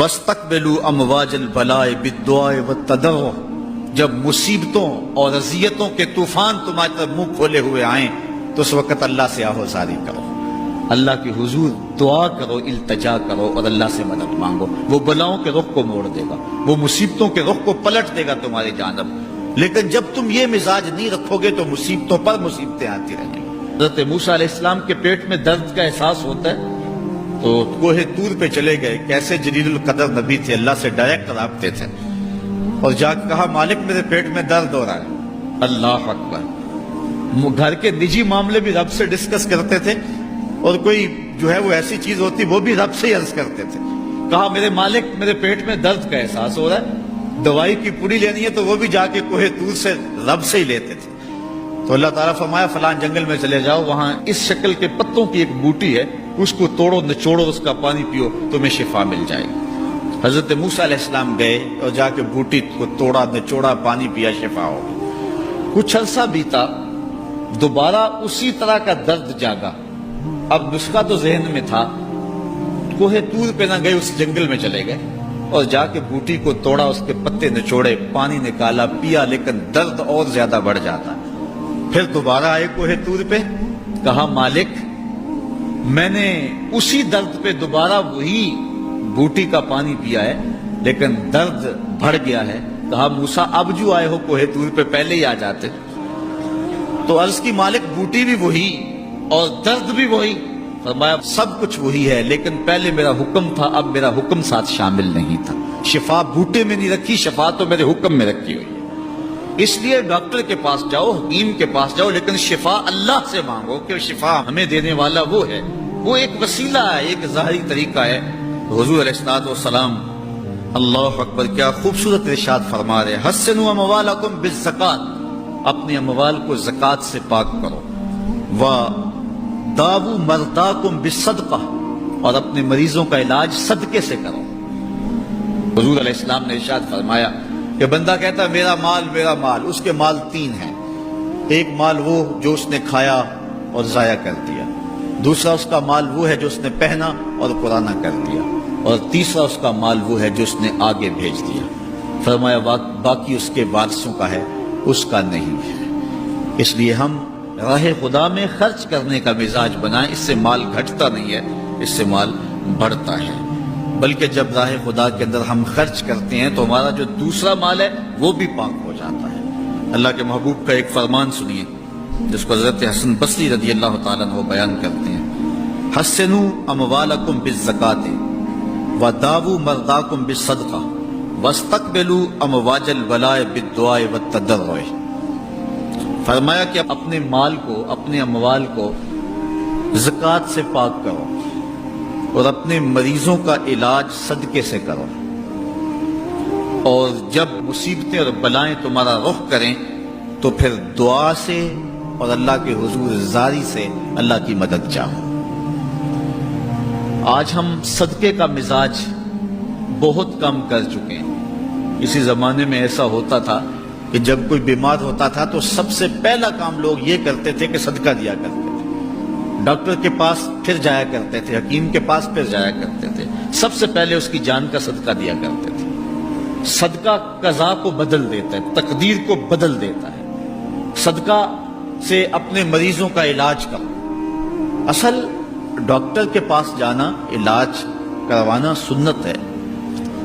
وَاسْتَقْبِلُوا أَمْوَاجَ الْبَلَاءِ بِالدُّعَاءِ وَالتَّضَرُّعِ، جب مصیبتوں اور اذیتوں کے طوفان تمہاری طرف منہ کھولے ہوئے آئیں تو اس وقت اللہ سے آہو زاری کرو، اللہ کی حضور دعا کرو، التجا کرو اور اللہ سے مدد مانگو۔ وہ بلاؤں کے رخ کو موڑ دے گا، وہ مصیبتوں کے رخ کو پلٹ دے گا تمہاری جانب۔ لیکن جب تم یہ مزاج نہیں رکھو گے تو مصیبتوں پر مصیبتیں آتی رہیں گی۔ حضرت موسیٰ علیہ السلام کے پیٹ میں درد کا احساس ہوتا ہے تو کوہ طور پہ چلے گئے، کیسے جلیل القدر نبی تھے، اللہ سے ڈائریکٹ رابطے تھے، اور جا کے کہا مالک میرے پیٹ میں درد ہو رہا ہے۔ اللہ اکبر۔ گھر کے نجی معاملے بھی رب سے ڈسکس کرتے تھے، اور کوئی جو ہے وہ ایسی چیز ہوتی وہ بھی رب سے ہی عرض کرتے تھے۔ کہا میرے مالک میرے پیٹ میں درد کا احساس ہو رہا ہے، دوائی کی پوری لینی ہے تو وہ بھی جا کے کوہ طور سے رب سے ہی لیتے تھے۔ تو اللہ تعالیٰ فرمایا فلان جنگل میں چلے جاؤ، وہاں اس شکل کے پتوں کی ایک بوٹی ہے، اس کو توڑو نچوڑو، اس کا پانی پیو، تمہیں شفا مل جائے گی۔ حضرت موسیٰ علیہ السلام گئے اور جا کے بوٹی کو توڑا نچوڑا، پانی پیا، شفا ہو گئی۔ کچھ عرصہ بیتا، دوبارہ اسی طرح کا درد جاگا۔ اب نسخہ تو ذہن میں تھا، کوہ طور پہ نہ گئے، اس جنگل میں چلے گئے اور جا کے بوٹی کو توڑا، اس کے پتے نچوڑے، پانی نکالا، پیا، لیکن درد اور زیادہ بڑھ جاتا۔ پھر دوبارہ آئے کوہ طور پہ، کہا مالک میں نے اسی درد پہ دوبارہ وہی بوٹی کا پانی پیا ہے لیکن درد بڑھ گیا ہے۔ کہا موسیٰ اب جو آئے ہو کوہ طور پہ پہلے ہی آ جاتے۔ تو عرض کی مالک بوٹی بھی وہی اور درد بھی وہی۔ فرمایا سب کچھ وہی ہے لیکن پہلے میرا حکم تھا، اب میرا حکم ساتھ شامل نہیں تھا۔ شفا بوٹے میں نہیں رکھی، شفا تو میرے حکم میں رکھی ہوئی ہے۔ اس لیے ڈاکٹر کے پاس جاؤ، حکیم کے پاس جاؤ، لیکن شفا اللہ سے مانگو کہ شفا ہمیں دینے والا وہ ہے۔ وہ ایک وسیلہ ہے، ایک ظاہری طریقہ ہے۔ حضور علیہ الصلوۃ والسلام اللہ اکبر کیا خوبصورت ارشاد فرما رہے ہیں، حسنوا اموالکم بالزکات، اپنے اموال کو زکات سے پاک کرو، وداووا مرضاکم بالصدقہ، اور اپنے مریضوں کا علاج صدقے سے کرو۔ حضور علیہ السلام نے ارشاد فرمایا کہ بندہ کہتا ہے میرا مال، اس کے مال تین ہیں۔ ایک مال وہ جو اس نے کھایا اور ضائع کر دیا، دوسرا اس کا مال وہ ہے جو اس نے پہنا اور پرانا کر دیا، اور تیسرا اس کا مال وہ ہے جو اس نے آگے بھیج دیا۔ فرمایا باقی اس کے وارثوں کا ہے، اس کا نہیں ہے۔ اس لیے ہم راہ خدا میں خرچ کرنے کا مزاج بنائیں، اس سے مال گھٹتا نہیں ہے، اس سے مال بڑھتا ہے۔ بلکہ جب راہ خدا کے اندر ہم خرچ کرتے ہیں تو ہمارا جو دوسرا مال ہے وہ بھی پاک ہو جاتا ہے۔ اللہ کے محبوب کا ایک فرمان سنیے جس کو حضرت حسن بصری رضی اللہ تعالیٰ عنہ بیان کرتے ہیں، حسنوا اموالکم بالزکات وداووا مرضاکم بالصدقہ واستقبلوا امواج البلاء بالدعاء والتضرع۔ فرمایا کہ اپنے مال کو، اپنے اموال کو زکات سے پاک کرو اور اپنے مریضوں کا علاج صدقے سے کرو، اور جب مصیبتیں اور بلائیں تمہارا رخ کریں تو پھر دعا سے اور اللہ کے حضور زاری سے اللہ کی مدد چاہو۔ آج ہم صدقے کا مزاج بہت کم کر چکے ہیں۔ اسی زمانے میں ایسا ہوتا تھا کہ جب کوئی بیمار ہوتا تھا تو سب سے پہلا کام لوگ یہ کرتے تھے کہ صدقہ دیا کرتے تھے۔ ڈاکٹر کے پاس پھر جایا کرتے تھے، حکیم کے پاس پھر جایا کرتے تھے، سب سے پہلے اس کی جان کا صدقہ دیا کرتے تھے۔ صدقہ قضا کو بدل دیتا ہے، تقدیر کو بدل دیتا ہے۔ صدقہ سے اپنے مریضوں کا علاج کرو۔ اصل ڈاکٹر کے پاس جانا، علاج کروانا سنت ہے،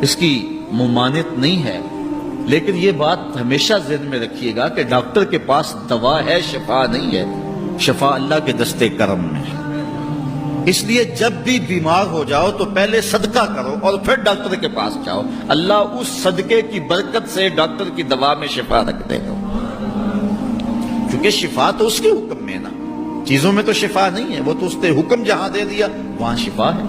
اس کی ممانعت نہیں ہے، لیکن یہ بات ہمیشہ ذہن میں رکھیے گا کہ ڈاکٹر کے پاس دوا ہے، شفا نہیں ہے۔ شفا اللہ کے دستے کرم میں ہے۔ اس لیے جب بھی بیمار ہو جاؤ تو پہلے صدقہ کرو اور پھر ڈاکٹر کے پاس جاؤ، اللہ اس صدقے کی برکت سے ڈاکٹر کی دوا میں شفا رکھ دے گا، کیونکہ شفا تو اس کے حکم میں ہے نا، چیزوں میں تو شفا نہیں ہے، وہ تو اس نے حکم جہاں دے دیا وہاں شفا ہے۔